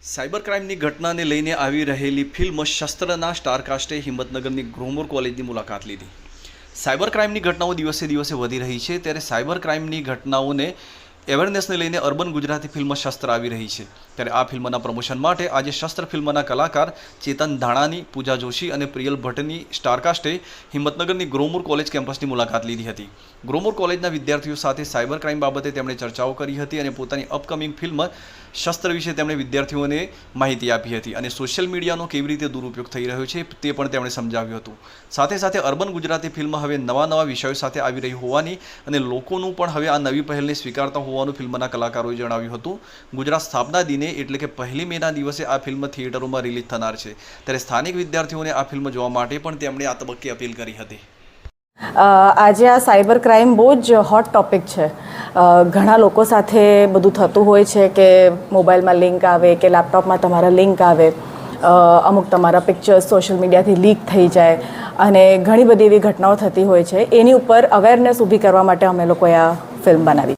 Cyber ક્રાઇમની ઘટનાને લઈને આવી રહેલી ફિલ્મ શસ્ત્રના સ્ટારકાસ્ટે હિંમતનગરની ગ્રોમોર કોલેજની મુલાકાત લીધી। સાયબર ક્રાઇમની ઘટનાઓ દિવસે દિવસે વધી રહી છે, ત્યારે સાયબર ક્રાઇમની ઘટનાઓને એવેરનેસને લઈને અર્બન ગુજરાતી ફિલ્મ શસ્ત્ર આવી રહી છે। ત્યારે આ ફિલ્મના પ્રમોશન માટે આજે શસ્ત્ર ફિલ્મના કલાકાર ચેતન ધાણાની, પૂજા જોશી અને પ્રિયલ ભટ્ટની સ્ટારકાસ્ટે હિંમતનગરની ગ્રોમોર કોલેજ કેમ્પસની મુલાકાત લીધી હતી। ગ્રોમોર કોલેજના વિદ્યાર્થીઓ સાથે સાયબર ક્રાઇમ બાબતે તેમણે ચર્ચાઓ કરી હતી અને પોતાની અપકમિંગ ફિલ્મ શસ્ત્ર વિશે તેમણે વિદ્યાર્થીઓને માહિતી આપી હતી અને સોશિયલ મીડિયાનો કેવી રીતે દુરુપયોગ થઈ રહ્યો છે તે પણ તેમણે સમજાવ્યું હતું। સાથે સાથે અર્બન ગુજરાતી ફિલ્મ હવે નવા વિષયો સાથે આવી રહી હોવાની અને લોકોનું પણ હવે આ નવી પહેલને સ્વીકારતા હોવાનું ફિલ્મના કલાકારોએ જણાવ્યું હતું। ગુજરાત સ્થાપના દિને એટલે કે 1 મેના દિવસે આ ફિલ્મ થિયેટરોમાં રિલીઝ થનાર છે, ત્યારે સ્થાનિક વિદ્યાર્થીઓને આ ફિલ્મ જોવા માટે પણ તેમણે આ તબક્કે અપીલ કરી હતી। આજે આ સાયબર ક્રાઇમ બહુ જ હોટ ટોપિક છે। ઘણા લોકો સાથે બધું થતું હોય છે કે મોબાઈલમાં લિંક આવે કે લેપટોપમાં તમારા લિંક આવે, અમુક તમારા પિક્ચર્સ સોશિયલ મીડિયાથી લીક થઈ જાય અને ઘણી બધી એવી ઘટનાઓ થતી હોય છે। એની ઉપર અવેરનેસ ઊભી કરવા માટે અમે લોકોએ આ ફિલ્મ બનાવી।